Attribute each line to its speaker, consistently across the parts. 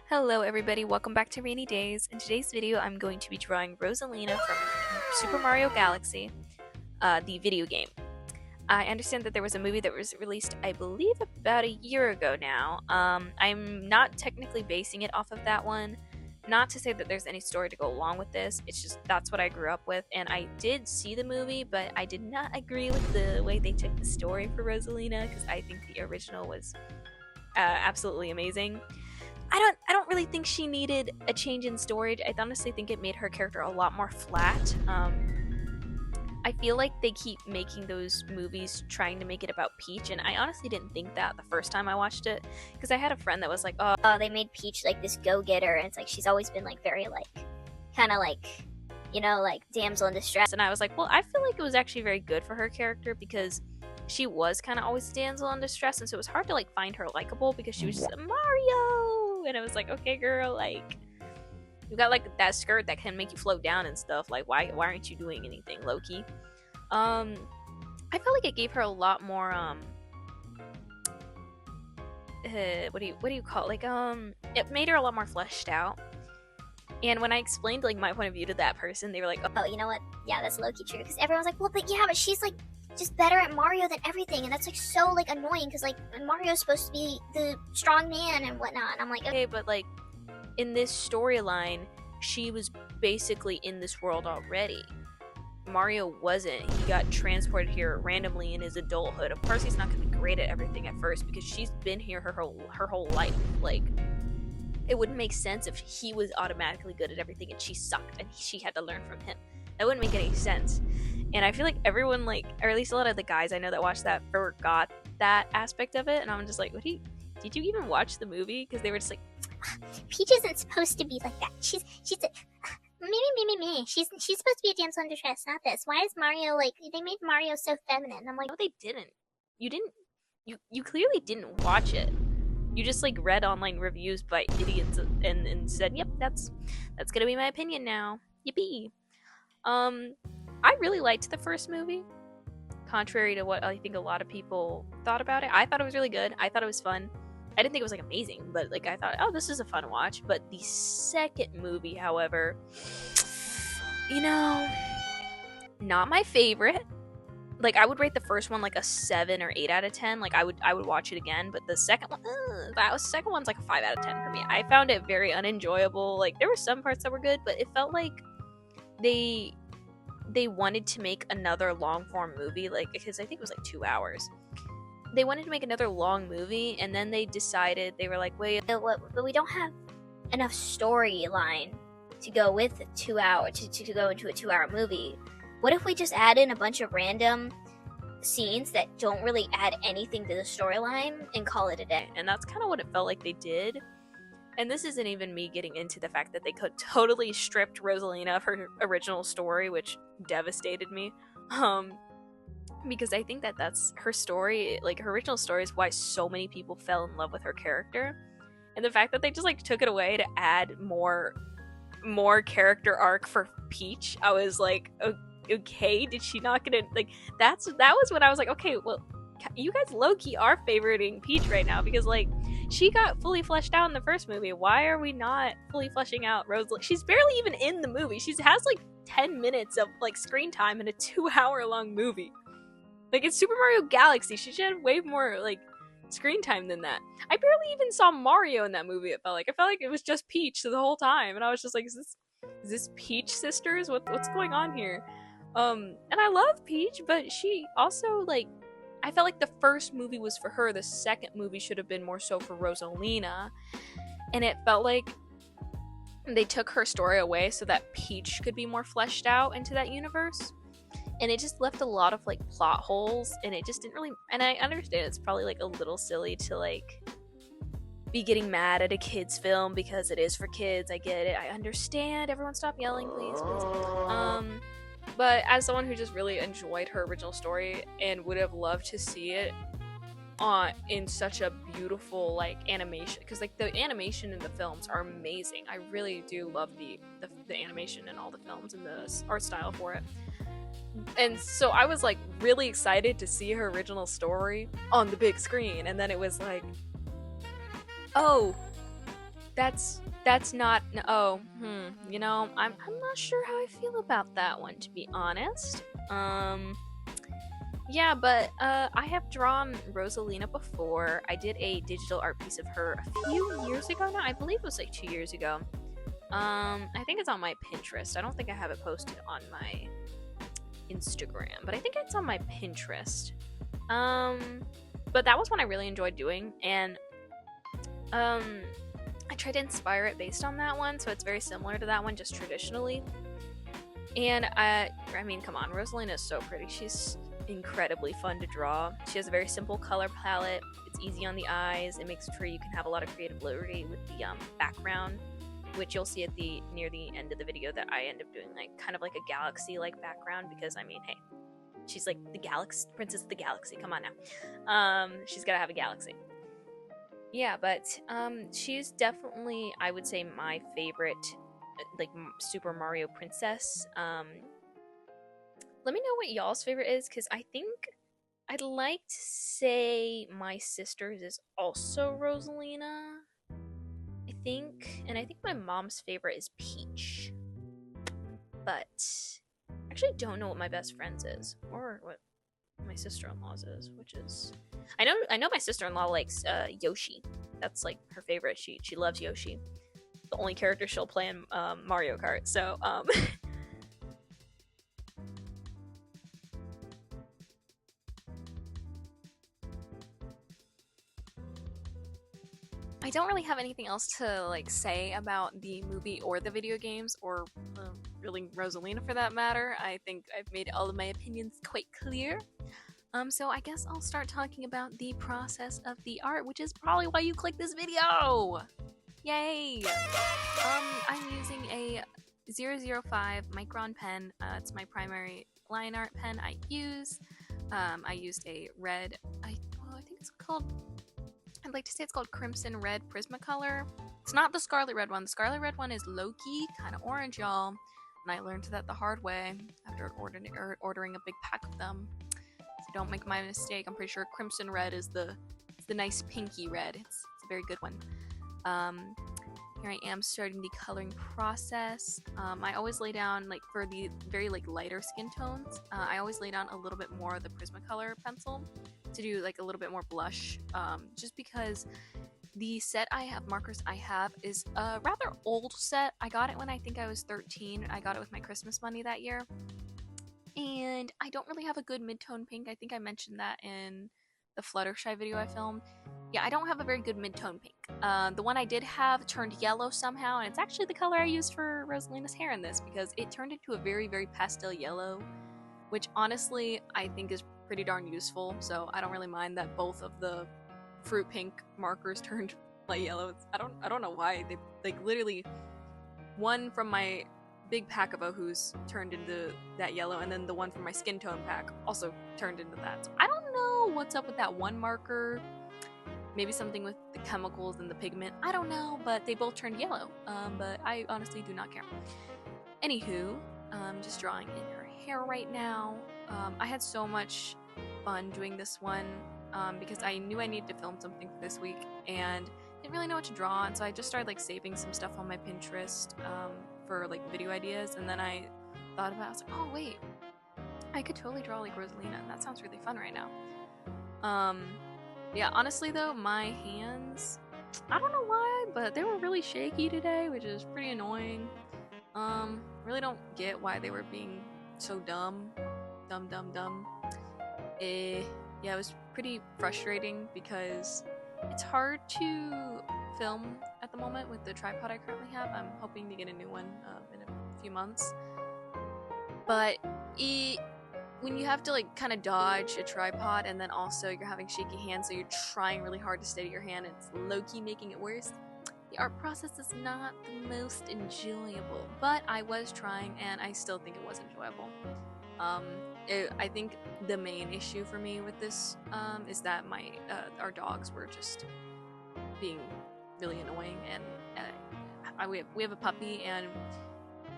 Speaker 1: Hello everybody, welcome back to Rainy Days. In today's video I'm going to be drawing Rosalina from Super Mario Galaxy, the video game. I understand that there was a movie that was released, I believe, about a year ago now. I'm not technically basing it off of that one. Not to say that there's any story to go along with this, it's just that's what I grew up with, and I did see the movie, but I did not agree with the way they took the story for Rosalina, because I think the original was absolutely amazing. I don't really think she needed a change in story. I honestly think it made her character a lot more flat. I feel like they keep making those movies trying to make it about Peach, and I honestly didn't think that the first time I watched it, because I had a friend that was like, "Oh,
Speaker 2: they made Peach like this go-getter, and it's like she's always been like very like kind of like, you know, like damsel in distress."
Speaker 1: and I was like, well, I feel like it was actually very good for her character because she was kind of always damsel in distress, and so it was hard to like find her likable because she was just Mario, and it was like, okay, girl, like you got like that skirt that can make you float down and stuff. Like, why aren't you doing anything, Loki? I felt like it gave her a lot more what do you call it? Like it made her a lot more fleshed out. And when I explained like my point of view to that person, they were like,
Speaker 2: "Oh, you know what? Yeah, that's low-key true." Because everyone's like, "Well, but yeah, but she's like just better at Mario than everything," and that's like so like annoying because like Mario's supposed to be the strong man and whatnot. And I'm like,
Speaker 1: okay, but like in this storyline, she was basically in this world already. Mario wasn't. He got transported here randomly in his adulthood. Of course, he's not going to be great at everything at first because she's been here her whole life. Like, it wouldn't make sense if he was automatically good at everything and she sucked and she had to learn from him. That wouldn't make any sense. And I feel like everyone, like, or at least a lot of the guys I know that watched that forgot that aspect of it. And I'm just like, did you even watch the movie? Because they were just like,
Speaker 2: Peach isn't supposed to be like that. She's a me. She's supposed to be a damsel in distress, not this. Why is Mario like they made Mario so feminine? I'm like,
Speaker 1: no, they didn't. You clearly didn't watch it. You just like read online reviews by idiots and said, "Yep, that's gonna be my opinion now." Yippee! I really liked the first movie, contrary to what I think a lot of people thought about it. I thought it was really good. I thought it was fun. I didn't think it was like amazing, but like I thought, oh, this is a fun watch. But the second movie, however, you know, not my favorite. Like I would rate the first one like a 7 or 8 out of 10. Like I would watch it again, but the second one, second one's like a 5 out of 10 for me. I found it very unenjoyable. Like there were some parts that were good, but it felt like they wanted to make another long form movie, like because I think it was like 2 hours. They wanted to make another long movie, and then they decided, they were like, wait,
Speaker 2: but we don't have enough storyline to go with 2 hours to go into a 2-hour movie. What if we just add in a bunch of random scenes that don't really add anything to the storyline and call it a day?
Speaker 1: And that's kind of what it felt like they did. And this isn't even me getting into the fact that they could totally stripped Rosalina of her original story, which devastated me. Because I think that that's her story, like her original story is why so many people fell in love with her character. And the fact that they just like took it away to add more character arc for Peach, I was like, okay, did she not get it? Like that was when I was like, okay, well, you guys low-key are favoriting Peach right now because like she got fully fleshed out in the first movie. Why are we not fully fleshing out Rosalina? She's barely even in the movie. She has like 10 minutes of like screen time in a 2-hour long movie. Like, it's Super Mario Galaxy. She should have way more, like, screen time than that. I barely even saw Mario in that movie, it felt like. I felt like it was just Peach the whole time. And I was just like, is this Peach sisters? What's going on here? And I love Peach, but she also, like, I felt like the first movie was for her. The second movie should have been more so for Rosalina. And it felt like they took her story away so that Peach could be more fleshed out into that universe. And it just left a lot of like plot holes, and it just didn't really, and I understand it's probably like a little silly to like be getting mad at a kids film because it is for kids. I get it, I understand. Everyone stop yelling, please. But as someone who just really enjoyed her original story and would have loved to see it in such a beautiful like animation, because like the animation in the films are amazing. I really do love the animation in all the films and the art style for it. And so I was like really excited to see her original story on the big screen, and then it was like, oh, that's not. Oh, you know, I'm not sure how I feel about that one, to be honest. Yeah, but I have drawn Rosalina before. I did a digital art piece of her a few years ago now. I believe it was like 2 years ago. I think it's on my Pinterest. I don't think I have it posted on my Instagram, but I think it's on my Pinterest. But that was one I really enjoyed doing, and I tried to inspire it based on that one, so it's very similar to that one, just traditionally. And I mean, come on, Rosalina is so pretty. She's incredibly fun to draw. She has a very simple color palette. It's easy on the eyes. It makes sure you can have a lot of creative liberty with the background, which you'll see at the near the end of the video that I end up doing like kind of like a galaxy-like background, because I mean, hey, she's like the galaxy princess of the galaxy. Come on now, she's gotta have a galaxy. Yeah, but she's definitely, I would say, my favorite, like Super Mario princess. Let me know what y'all's favorite is, because I think I'd like to say my sister's is also Rosalina. I think, and I think my mom's favorite is Peach. But I actually don't know what my best friend's is, or what my sister-in-law's is, which is I know my sister-in-law likes Yoshi. That's like her favorite. She loves Yoshi. The only character she'll play in Mario Kart. So I don't really have anything else to like say about the movie or the video games, or really Rosalina for that matter. I think I've made all of my opinions quite clear. So I guess I'll start talking about the process of the art, which is probably why you clicked this video! Yay! I'm using a 005 micron pen. It's my primary line art pen I use. I used a red, I think it's called, I'd like to say it's called Crimson Red Prismacolor. It's not the Scarlet Red one. The Scarlet Red one is low-key, kind of orange, y'all. And I learned that the hard way after ordering a big pack of them. Don't make my mistake. I'm pretty sure Crimson Red is the nice pinky red. It's a very good one. Here I am starting the coloring process. I always lay down, like for the very like lighter skin tones, I always lay down a little bit more of the Prismacolor pencil to do like a little bit more blush, just because the markers I have is a rather old set. I got it when I think I was 13. I got it with my Christmas money that year. And I don't really have a good mid-tone pink. I think I mentioned that in the Fluttershy video I filmed. Yeah, I don't have a very good mid-tone pink. The one I did have turned yellow somehow, and it's actually the color I used for Rosalina's hair in this, because it turned into a very, very pastel yellow, which honestly I think is pretty darn useful, so I don't really mind that both of the fruit pink markers turned light yellow. I don't know why. They like literally one from my big pack of Ohus turned into that yellow, and then the one from my skin tone pack also turned into that. So I don't know what's up with that one marker. Maybe something with the chemicals and the pigment. I don't know, but they both turned yellow. But I honestly do not care. Anywho, I'm just drawing in her hair right now. I had so much fun doing this one because I knew I needed to film something for this week and didn't really know what to draw, and so I just started like saving some stuff on my Pinterest for like video ideas, and then I thought about it. I was like, oh wait, I could totally draw like Rosalina, and that sounds really fun right now. Yeah, honestly though, my hands, I don't know why, but they were really shaky today, which is pretty annoying. Really don't get why they were being so dumb. Yeah, it was pretty frustrating because it's hard to film at the moment with the tripod I currently have. I'm hoping to get a new one in a few months. But when you have to like kind of dodge a tripod and then also you're having shaky hands, so you're trying really hard to steady your hand, and it's low-key making it worse. The art process is not the most enjoyable, but I was trying and I still think it was enjoyable. I think the main issue for me with this is that our dogs were just being really annoying, and we have a puppy, and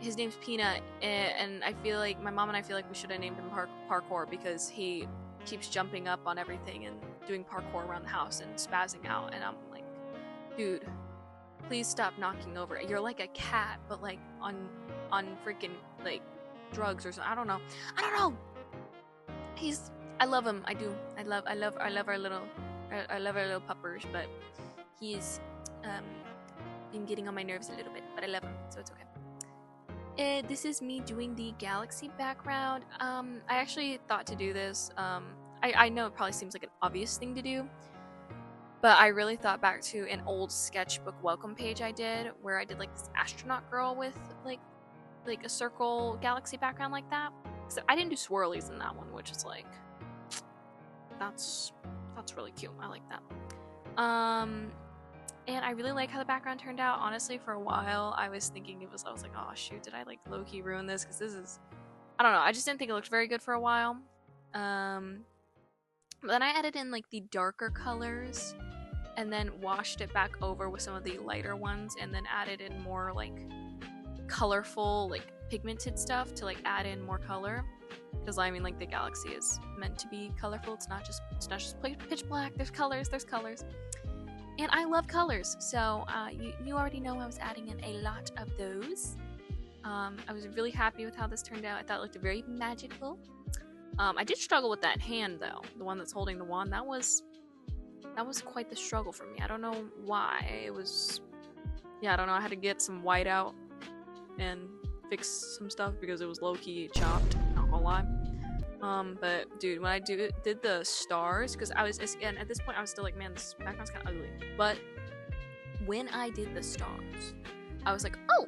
Speaker 1: his name's Peanut, and I feel like my mom and I feel like we should have named him Parkour, because he keeps jumping up on everything and doing parkour around the house and spazzing out, and I'm like, dude, please stop knocking over it. You're like a cat, but like on freaking like drugs or something. I don't know. I love him. I do. I love our little puppers, but he's been getting on my nerves a little bit, but I love him, so it's okay. This is me doing the galaxy background. I actually thought to do this. I know it probably seems like an obvious thing to do, but I really thought back to an old sketchbook welcome page I did, where I did like this astronaut girl with like a circle galaxy background like that. Except I didn't do swirlies in that one, which is like, that's really cute. I like that. And I really like how the background turned out. Honestly, for a while, I was thinking I was like, oh shoot, did I like low-key ruin this? Because this is, I don't know, I just didn't think it looked very good for a while. But then I added in like the darker colors, and then washed it back over with some of the lighter ones, and then added in more like colorful, like pigmented stuff to like add in more color. Because I mean, like, the galaxy is meant to be colorful. It's not just pitch black. There's colors. And I love colors, so you already know I was adding in a lot of those. I was really happy with how this turned out. I thought it looked very magical. I did struggle with that hand though, the one that's holding the wand. That was quite the struggle for me. I don't know why. It was, yeah, I don't know. I had to get some white out and fix some stuff because it was low-key chopped. Not gonna lie. But dude, when I did the stars, because I was, and at this point I was still like, man, this background's kind of ugly. But when I did the stars, I was like, oh,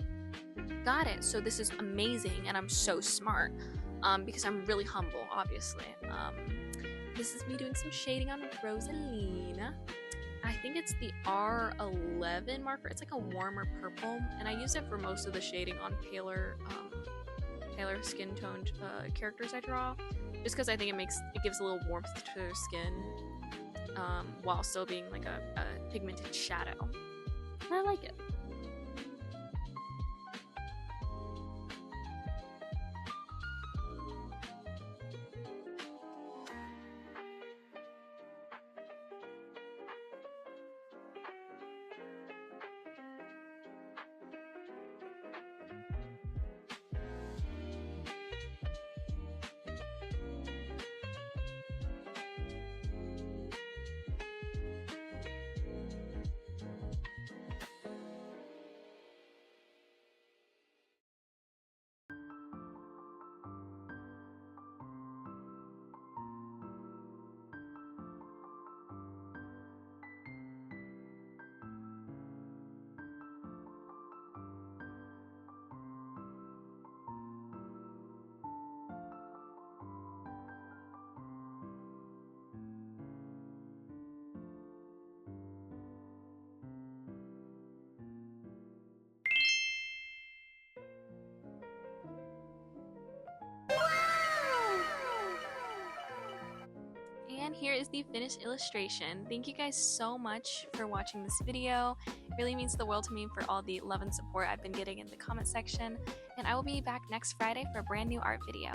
Speaker 1: got it. So this is amazing, and I'm so smart. Because I'm really humble, obviously. This is me doing some shading on Rosalina. I think it's the R11 marker. It's like a warmer purple, and I use it for most of the shading on paler skin toned characters I draw, just because I think it gives a little warmth to their skin, while still being like a pigmented shadow. And I like it. And here is the finished illustration. Thank you guys so much for watching this video. It really means the world to me for all the love and support I've been getting in the comment section. And I will be back next Friday for a brand new art video.